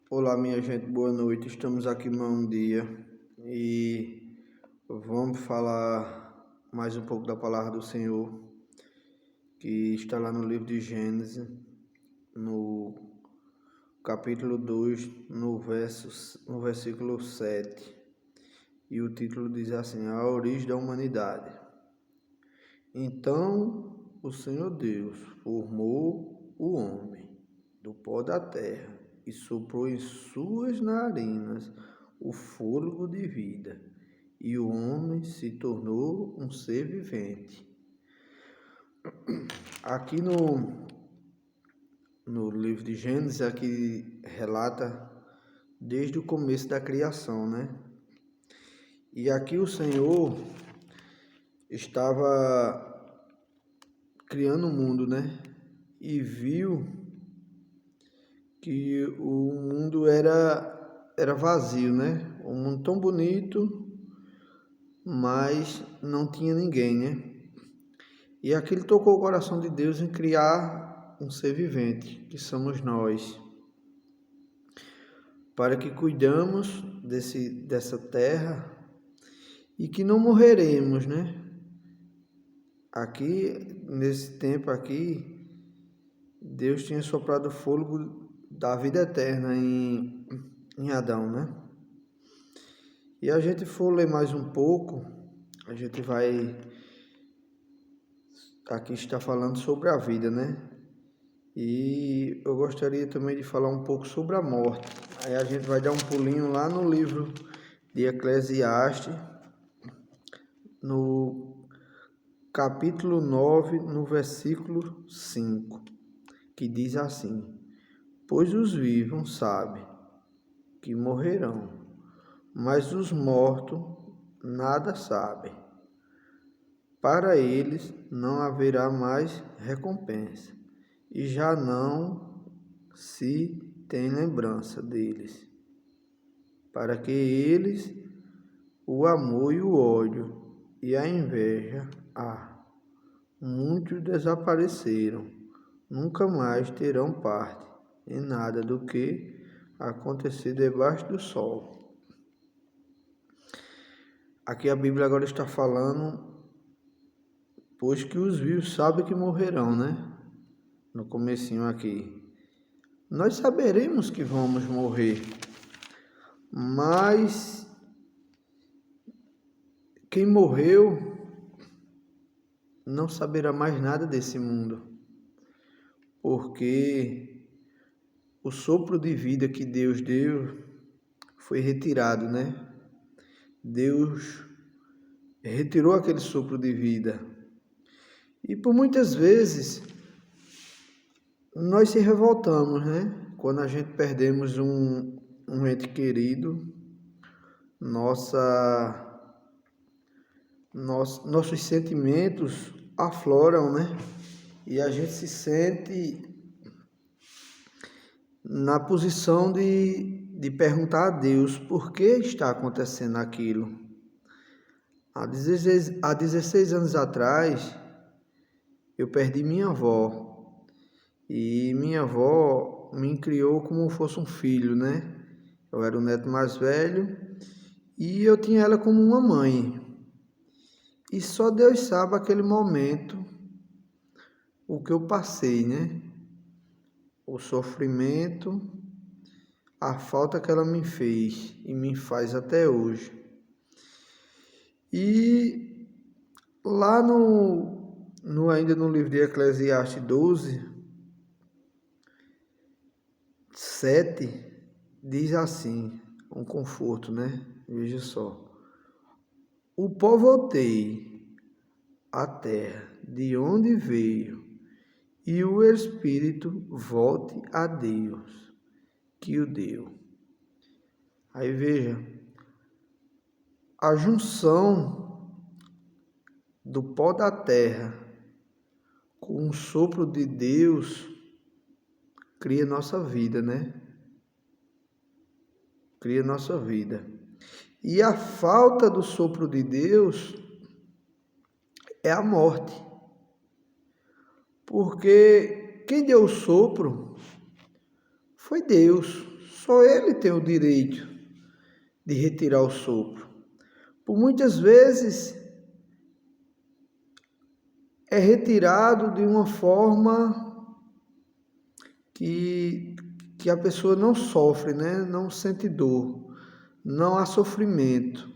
Olá, minha gente, boa noite. Estamos aqui mais um dia e vamos falar mais um pouco da palavra do Senhor, que está lá no livro de Gênesis, no capítulo 2, no versículo 7. E o título diz assim: A origem da humanidade. Então o Senhor Deus formou o homem do pó da terra e soprou em suas narinas o fôlego de vida, e o homem se tornou um ser vivente. Aqui no livro de Gênesis, aqui relata desde o começo da criação, né? E aqui o Senhor estava criando o mundo, né? E viu que o mundo era vazio, né? Um mundo tão bonito, mas não tinha ninguém, né? E aquilo tocou o coração de Deus em criar um ser vivente, que somos nós, para que cuidamos dessa terra e que não morreremos, né? Aqui, nesse tempo aqui, Deus tinha soprado o fôlego da vida eterna em Adão, né? E a gente for ler mais um pouco, a gente vai... Aqui está falando sobre a vida, né? E eu gostaria também de falar um pouco sobre a morte. Aí a gente vai dar um pulinho lá no livro de Eclesiastes, no capítulo 9, no versículo 5, que diz assim: Pois os vivos sabem que morrerão, mas os mortos nada sabem. Para eles não haverá mais recompensa, e já não se tem lembrança deles, para que eles o amor e o ódio e a inveja muitos desapareceram, nunca mais terão parte em nada do que acontecer debaixo do sol. Aqui a Bíblia agora está falando, pois que os vivos sabem que morrerão, né? No comecinho aqui. Nós saberemos que vamos morrer, mas quem morreu não saberá mais nada desse mundo, porque o sopro de vida que Deus deu foi retirado, né? Deus retirou aquele sopro de vida. E por muitas vezes nós se revoltamos, né? Quando a gente perdemos um ente querido, nossos sentimentos afloram, né? E a gente se sente na posição de perguntar a Deus por que está acontecendo aquilo. Há 16 anos atrás, eu perdi minha avó. E minha avó me criou como fosse um filho, né? Eu era o neto mais velho e eu tinha ela como uma mãe. E só Deus sabe aquele momento, o que eu passei, né? O sofrimento, a falta que ela me fez e me faz até hoje. E lá ainda no livro de Eclesiastes 12, 7, diz assim, um conforto, né? Veja só. O pó voltei à terra de onde veio, e o Espírito volte a Deus que o deu. Aí veja, a junção do pó da terra com o sopro de Deus cria nossa vida, né? Cria nossa vida. E a falta do sopro de Deus é a morte. Porque quem deu o sopro foi Deus. Só Ele tem o direito de retirar o sopro. Por muitas vezes é retirado de uma forma que a pessoa não sofre, né? Não sente dor, não há sofrimento.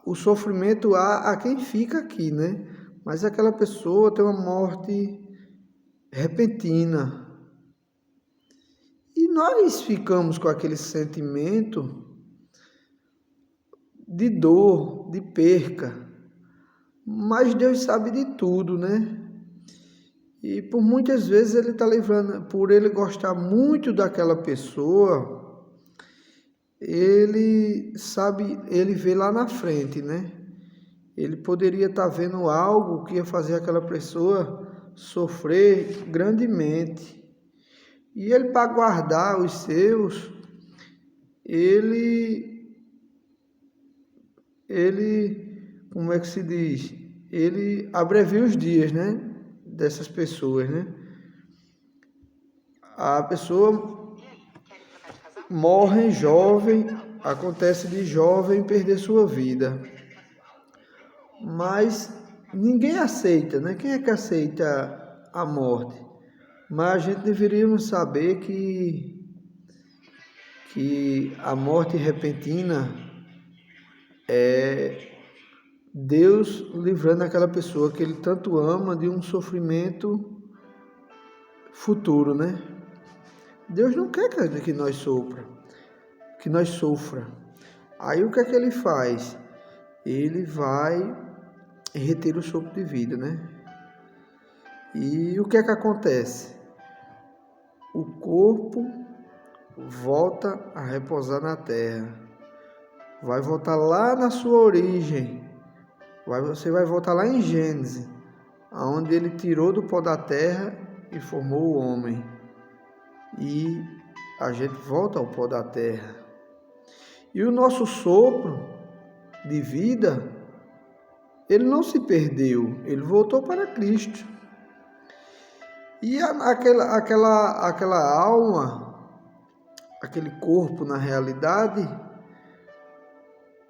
O sofrimento há a quem fica aqui, né? Mas aquela pessoa tem uma morte repentina. E nós ficamos com aquele sentimento de dor, de perca. Mas Deus sabe de tudo, né? E por muitas vezes Ele está livrando, por Ele gostar muito daquela pessoa, Ele sabe, Ele vê lá na frente, né? Ele poderia estar vendo algo que ia fazer aquela pessoa sofrer grandemente. E Ele, para guardar os seus, como é que se diz? Ele abrevia os dias, né? Dessas pessoas, né? A pessoa morre jovem, acontece de jovem perder sua vida. Mas ninguém aceita, né? Quem é que aceita a morte? Mas a gente deveria saber que a morte repentina é Deus livrando aquela pessoa que Ele tanto ama de um sofrimento futuro, né? Deus não quer que nós sofra. Aí o que é que Ele faz? Ele vai reter o sopro de vida, né? E o que é que acontece? O corpo volta a repousar na terra. Vai voltar lá na sua origem. Você vai voltar lá em Gênesis, onde Ele tirou do pó da terra e formou o homem. E a gente volta ao pó da terra. E o nosso sopro de vida, ele não se perdeu, ele voltou para Cristo. E aquela alma, aquele corpo na realidade,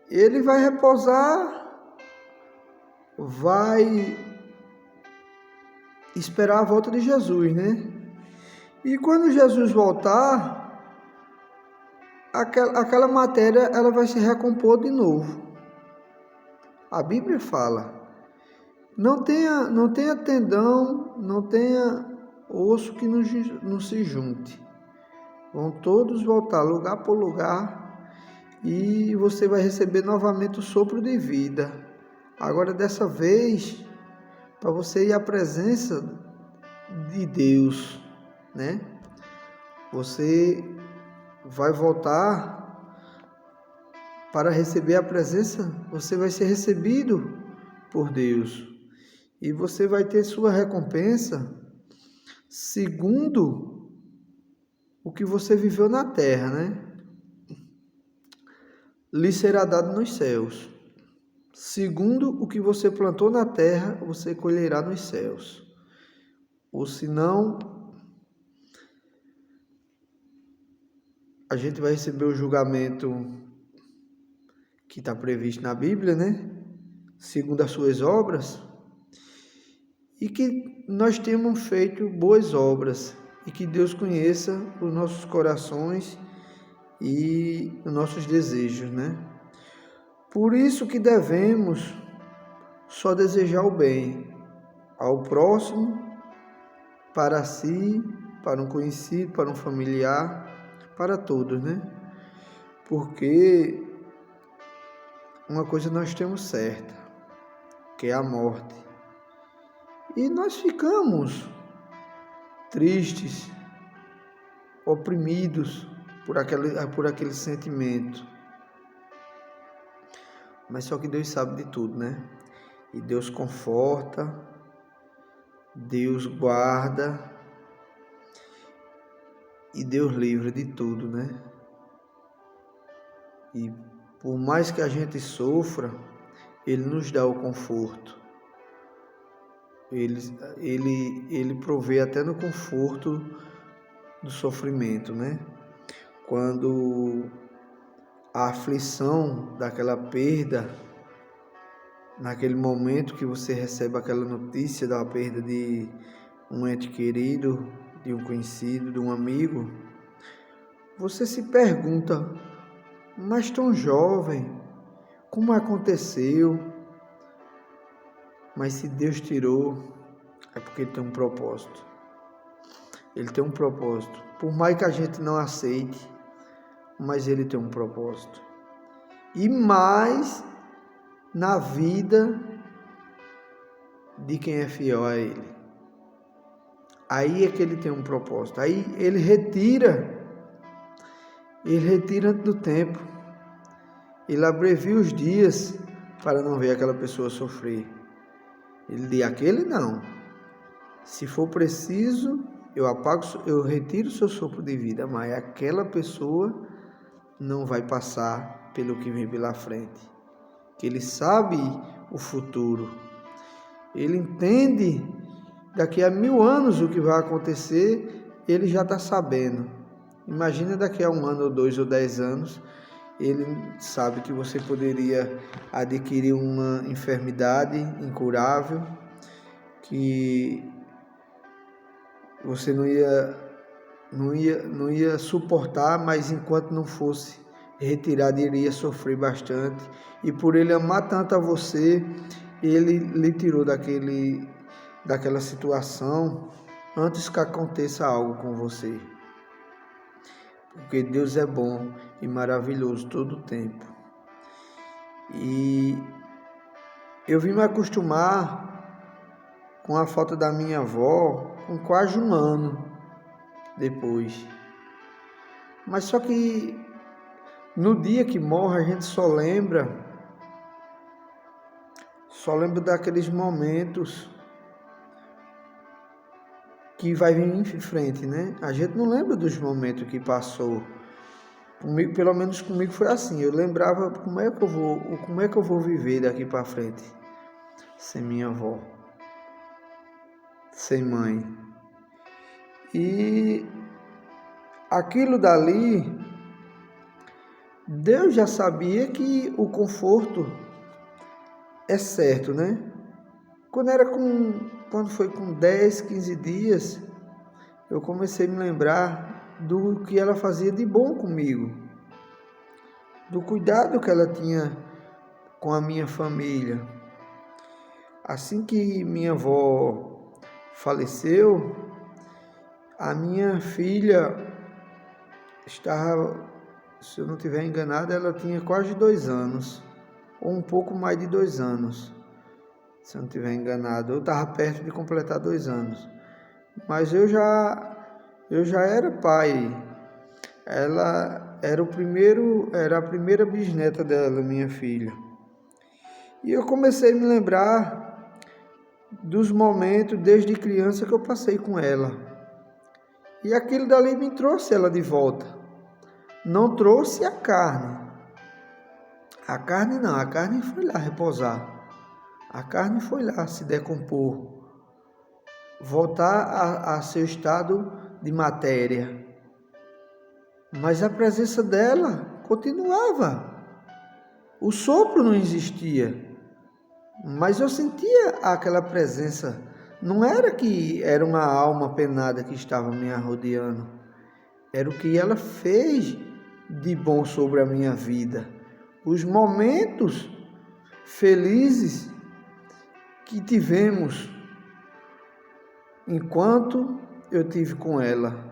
ele vai repousar, vai esperar a volta de Jesus, né? E quando Jesus voltar, aquela matéria ela vai se recompor de novo. A Bíblia fala: não tenha tendão, não tenha osso que não se junte. Vão todos voltar lugar por lugar e você vai receber novamente o sopro de vida. Agora dessa vez, para você ir à presença de Deus, né? Você vai voltar para receber a presença, você vai ser recebido por Deus. E você vai ter sua recompensa segundo o que você viveu na terra, né? Lhe será dado nos céus. Segundo o que você plantou na terra, você colherá nos céus. Ou senão, a gente vai receber o julgamento que está previsto na Bíblia, né? Segundo as suas obras. E que nós temos feito boas obras. E que Deus conheça os nossos corações e os nossos desejos, né? Por isso que devemos só desejar o bem ao próximo, para si, para um conhecido, para um familiar, para todos, né? Porque uma coisa nós temos certa, que é a morte. E nós ficamos tristes, oprimidos por aquele sentimento. Mas só que Deus sabe de tudo, né? E Deus conforta, Deus guarda e Deus livra de tudo, né? E por mais que a gente sofra, Ele nos dá o conforto. Ele provê até no conforto do sofrimento, né? quando a aflição daquela perda, naquele momento que você recebe aquela notícia da perda de um ente querido, de um conhecido, de um amigo, você se pergunta, mas tão jovem, como aconteceu? Mas se Deus tirou, é porque Ele tem um propósito. Ele tem um propósito. Por mais que a gente não aceite, mas Ele tem um propósito. E mais na vida de quem é fiel a Ele. Aí é que Ele tem um propósito. Aí Ele retira antes do tempo. Ele abrevia os dias para não ver aquela pessoa sofrer. Ele diz, aquele não. Se for preciso, eu retiro o seu sopro de vida, mas aquela pessoa não vai passar pelo que vem pela frente. Que Ele sabe o futuro. Ele entende daqui a 1000 anos o que vai acontecer, Ele já está sabendo. Imagina daqui a 1 ano, ou 2 ou 10 anos, Ele sabe que você poderia adquirir uma enfermidade incurável, que você não ia suportar, mas enquanto não fosse retirado, iria sofrer bastante. E por Ele amar tanto a você, Ele lhe tirou daquela situação antes que aconteça algo com você. Porque Deus é bom e maravilhoso todo o tempo. E eu vim me acostumar com a falta da minha avó com quase 1 ano depois. Mas só que no dia que morre a gente só lembra daqueles momentos que vai vir em frente, né? A gente não lembra dos momentos que passou. Comigo, pelo menos comigo foi assim. Eu lembrava como é que eu vou viver daqui para frente sem minha avó, sem mãe. E aquilo dali, Deus já sabia que o conforto é certo, né? Quando foi com 10, 15 dias, eu comecei a me lembrar do que ela fazia de bom comigo, do cuidado que ela tinha com a minha família. Assim que minha avó faleceu, a minha filha estava, se eu não estiver enganado, ela tinha quase 2 anos, ou um pouco mais de 2 anos, se eu não estiver enganado. Eu estava perto de completar 2 anos, mas eu já era pai. Ela era a primeira bisneta dela, minha filha. E eu comecei a me lembrar dos momentos desde criança que eu passei com ela. E aquilo dali me trouxe ela de volta. Não trouxe a carne. A carne não, a carne foi lá repousar. A carne foi lá se decompor. Voltar a seu estado de matéria. Mas a presença dela continuava. O sopro não existia. Mas eu sentia aquela presença. Não era que era uma alma penada que estava me rodeando. Era o que ela fez de bom sobre a minha vida. Os momentos felizes que tivemos enquanto eu tive com ela.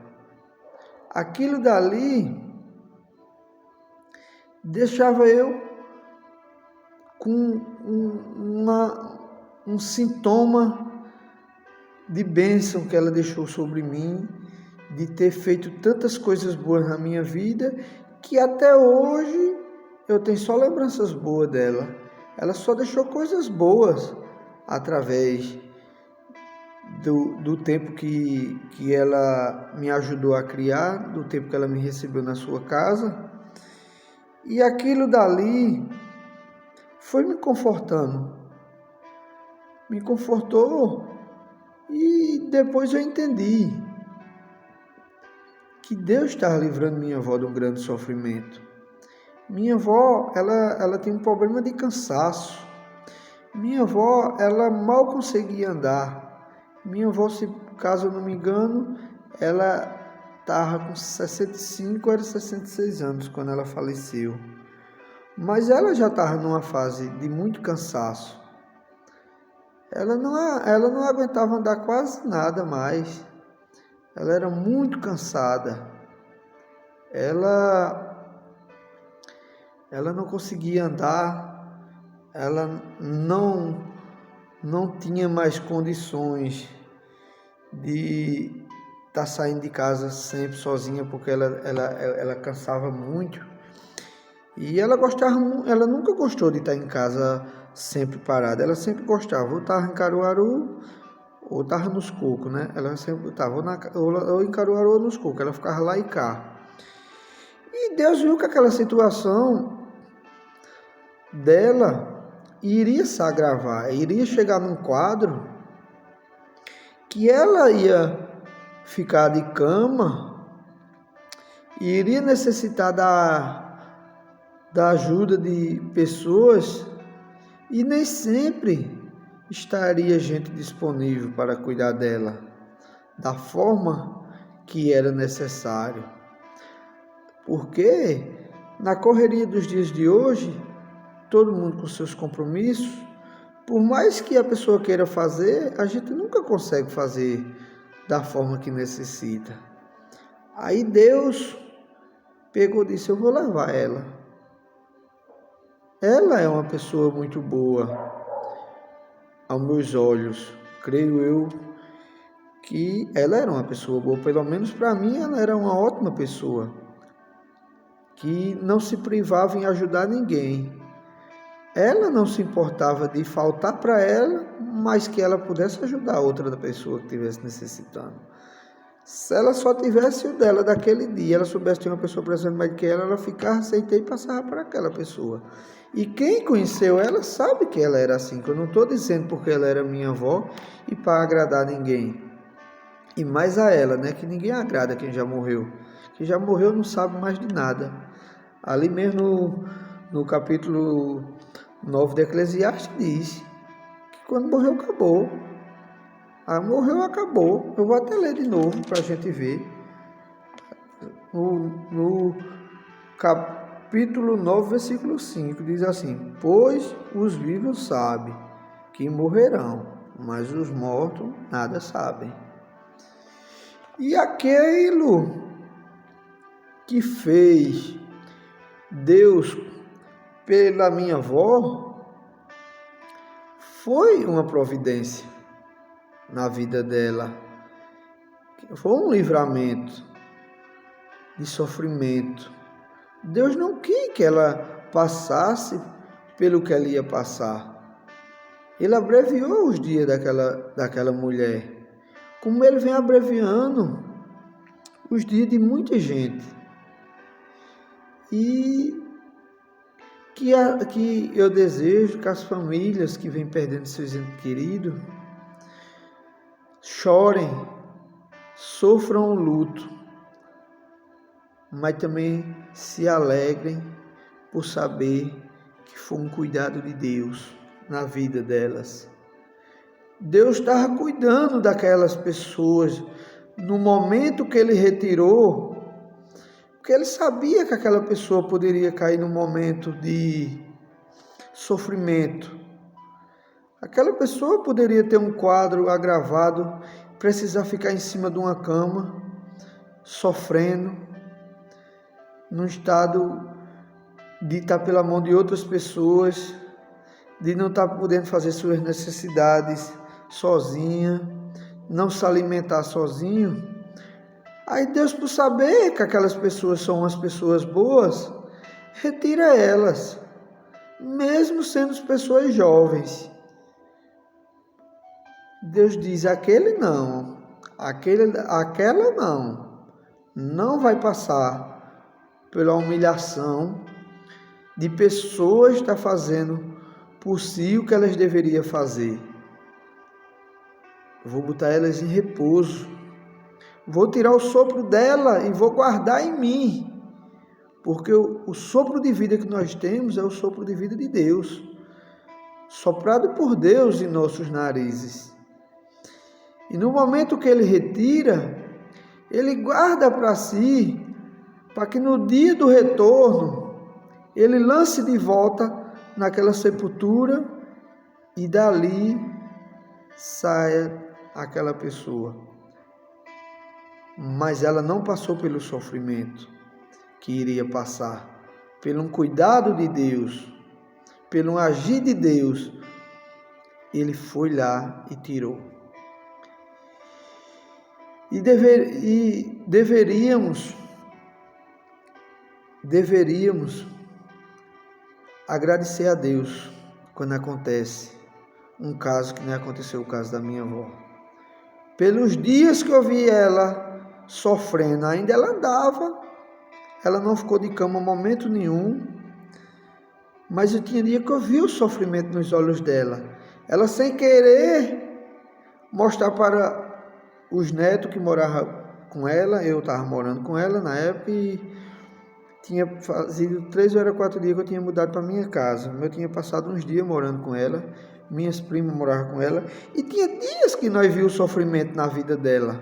Aquilo dali deixava eu com um sintoma de bênção que ela deixou sobre mim, de ter feito tantas coisas boas na minha vida, que até hoje eu tenho só lembranças boas dela. Ela só deixou coisas boas através do tempo que ela me ajudou a criar, do tempo que ela me recebeu na sua casa. E aquilo dali foi me confortando. Me confortou e depois eu entendi que Deus estava livrando minha avó de um grande sofrimento. Minha avó, ela tem um problema de cansaço. Minha avó, ela mal conseguia andar. Minha avó, se caso eu não me engano, ela estava com 65 ou 66 anos quando ela faleceu. Mas ela já estava numa fase de muito cansaço. Ela não aguentava andar quase nada mais. Ela era muito cansada. Ela não conseguia andar. Ela não tinha mais condições de estar saindo de casa sempre sozinha, porque ela cansava muito. E ela nunca gostou de estar em casa sempre parada. Ela sempre gostava, ou estava em Caruaru, ou estava nos cocos, né? Ela sempre estava ou em Caruaru ou nos cocos. Ela ficava lá e cá. E Deus viu que aquela situação dela iria se agravar, iria chegar num quadro que ela ia ficar de cama e iria necessitar da ajuda de pessoas, e nem sempre estaria gente disponível para cuidar dela da forma que era necessário. Porque na correria dos dias de hoje, todo mundo com seus compromissos, por mais que a pessoa queira fazer, a gente nunca consegue fazer da forma que necessita. Aí Deus pegou e disse: eu vou levar ela. Ela é uma pessoa muito boa aos meus olhos. Creio eu que ela era uma pessoa boa, pelo menos para mim ela era uma ótima pessoa, que não se privava em ajudar ninguém. Ela não se importava de faltar para ela, mas que ela pudesse ajudar outra pessoa que estivesse necessitando. Se ela só tivesse o dela daquele dia, ela soubesse que tinha uma pessoa precisando mais do que ela ficava, aceitava e passava para aquela pessoa. E quem conheceu ela sabe que ela era assim, que eu não estou dizendo porque ela era minha avó e para agradar ninguém. E mais a ela, né, que ninguém agrada quem já morreu. Quem já morreu não sabe mais de nada. Ali mesmo no capítulo 9 de Eclesiastes diz que quando morreu, acabou. Morreu, acabou. Eu vou até ler de novo para a gente ver. No capítulo 9, versículo 5, diz assim: pois os vivos sabem que morrerão, mas os mortos nada sabem. E aquilo que fez Deus pela minha avó foi uma providência na vida dela. Foi um livramento de sofrimento. Deus não quis que ela passasse pelo que ela ia passar. Ele abreviou os dias daquela mulher, como ele vem abreviando os dias de muita gente. E que eu desejo que as famílias que vêm perdendo seus entes queridos chorem, sofram o luto, mas também se alegrem por saber que foi um cuidado de Deus na vida delas. Deus estava cuidando daquelas pessoas no momento que Ele retirou, porque Ele sabia que aquela pessoa poderia cair num momento de sofrimento. Aquela pessoa poderia ter um quadro agravado, precisar ficar em cima de uma cama, sofrendo, num estado de estar pela mão de outras pessoas, de não estar podendo fazer suas necessidades sozinha, não se alimentar sozinho. Aí Deus, por saber que aquelas pessoas são umas pessoas boas, retira elas, mesmo sendo pessoas jovens. Deus diz: aquele não, aquela não vai passar pela humilhação de pessoas estar fazendo por si o que elas deveriam fazer. Vou botar elas em repouso, vou tirar o sopro dela e vou guardar em mim, porque o sopro de vida que nós temos é o sopro de vida de Deus, soprado por Deus em nossos narizes. E no momento que ele retira, ele guarda para si, para que no dia do retorno, ele lance de volta naquela sepultura e dali saia aquela pessoa. Mas ela não passou pelo sofrimento que iria passar, pelo cuidado de Deus, pelo agir de Deus. Ele foi lá e tirou. E deveríamos agradecer a Deus quando acontece um caso que nem aconteceu o caso da minha avó. Pelos dias que eu vi ela sofrendo, ainda ela andava, ela não ficou de cama em momento nenhum, mas eu tinha dia que eu vi o sofrimento nos olhos dela. Ela, sem querer mostrar para os netos que moravam com ela, eu estava morando com ela na época e tinha fazido 3 ou 4 dias que eu tinha mudado para minha casa. Eu tinha passado uns dias morando com ela, minhas primas moravam com ela, e tinha dias que nós vimos o sofrimento na vida dela.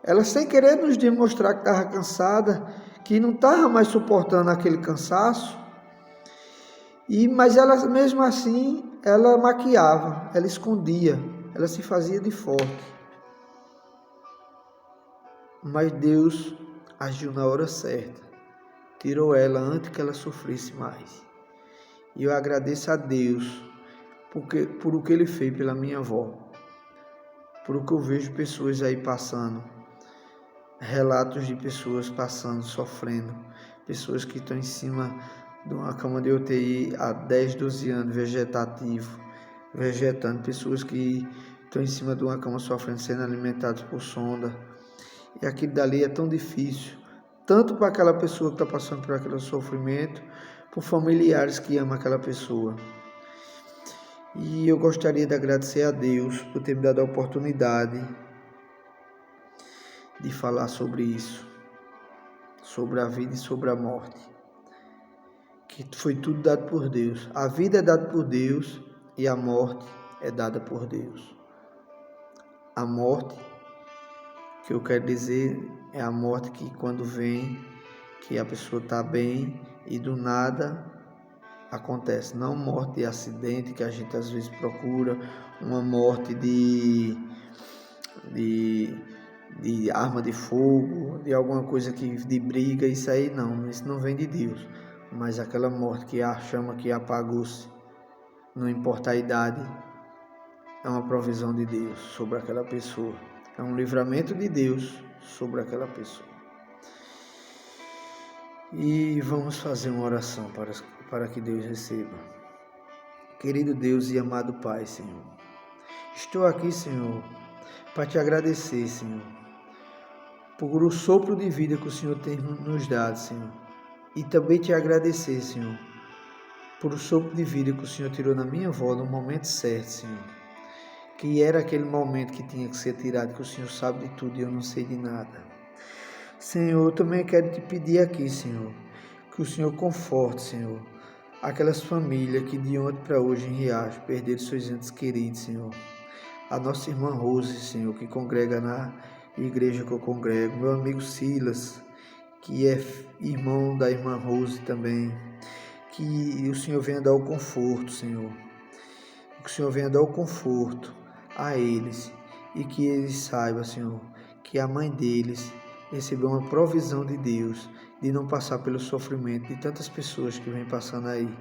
Ela, sem querer nos demonstrar que estava cansada, que não estava mais suportando aquele cansaço, mas ela, mesmo assim, ela maquiava, ela escondia, ela se fazia de forte. Mas Deus agiu na hora certa, tirou ela antes que ela sofresse mais. E eu agradeço a Deus por o que Ele fez pela minha avó, por o que eu vejo pessoas aí passando, relatos de pessoas passando, sofrendo, pessoas que estão em cima de uma cama de UTI há 10, 12 anos, vegetando, pessoas que estão em cima de uma cama sofrendo, sendo alimentadas por sonda. E aquilo dali é tão difícil, tanto para aquela pessoa que está passando por aquele sofrimento, por familiares que amam aquela pessoa. E eu gostaria de agradecer a Deus por ter me dado a oportunidade de falar sobre isso, sobre a vida e sobre a morte, que foi tudo dado por Deus. A vida é dada por Deus e a morte é dada por Deus. A morte, que eu quero dizer, é a morte que quando vem, que a pessoa está bem e do nada acontece. Não morte de acidente, que a gente às vezes procura, uma morte de arma de fogo, de alguma coisa de briga, isso aí não, isso não vem de Deus. Mas aquela morte que a chama que apagou-se, não importa a idade, é uma provisão de Deus sobre aquela pessoa. É um livramento de Deus sobre aquela pessoa. E vamos fazer uma oração para que Deus receba. Querido Deus e amado Pai, Senhor, estou aqui, Senhor, para te agradecer, Senhor, por o sopro de vida que o Senhor tem nos dado, Senhor. E também te agradecer, Senhor, por o sopro de vida que o Senhor tirou na minha avó no momento certo, Senhor. Que era aquele momento que tinha que ser tirado, que o Senhor sabe de tudo e eu não sei de nada. Senhor, eu também quero te pedir aqui, Senhor, que o Senhor conforte, Senhor, aquelas famílias que de ontem para hoje em Riacho perderam seus entes queridos, Senhor. A nossa irmã Rose, Senhor, que congrega na igreja que eu congrego. Meu amigo Silas, que é irmão da irmã Rose também. Que o Senhor venha dar o conforto, Senhor. Que o Senhor venha dar o conforto a eles e que eles saibam, Senhor, que a mãe deles recebeu uma provisão de Deus de não passar pelo sofrimento de tantas pessoas que vêm passando aí.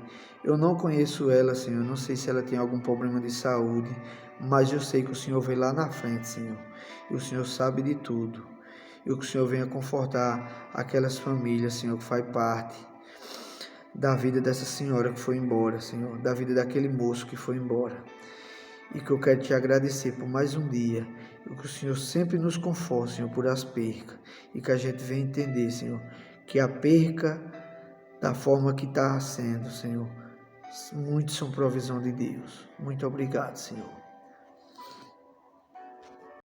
Eu não conheço ela, Senhor, não sei se ela tem algum problema de saúde, mas eu sei que o Senhor vem lá na frente, Senhor, e o Senhor sabe de tudo. E que o Senhor venha confortar aquelas famílias, Senhor, que faz parte da vida dessa senhora que foi embora, Senhor, da vida daquele moço que foi embora. E que eu quero te agradecer por mais um dia, e que o Senhor sempre nos conforte, Senhor, por as percas, e que a gente venha entender, Senhor, que a perca da forma que está sendo, Senhor, muitos são provisão de Deus. Muito obrigado, Senhor.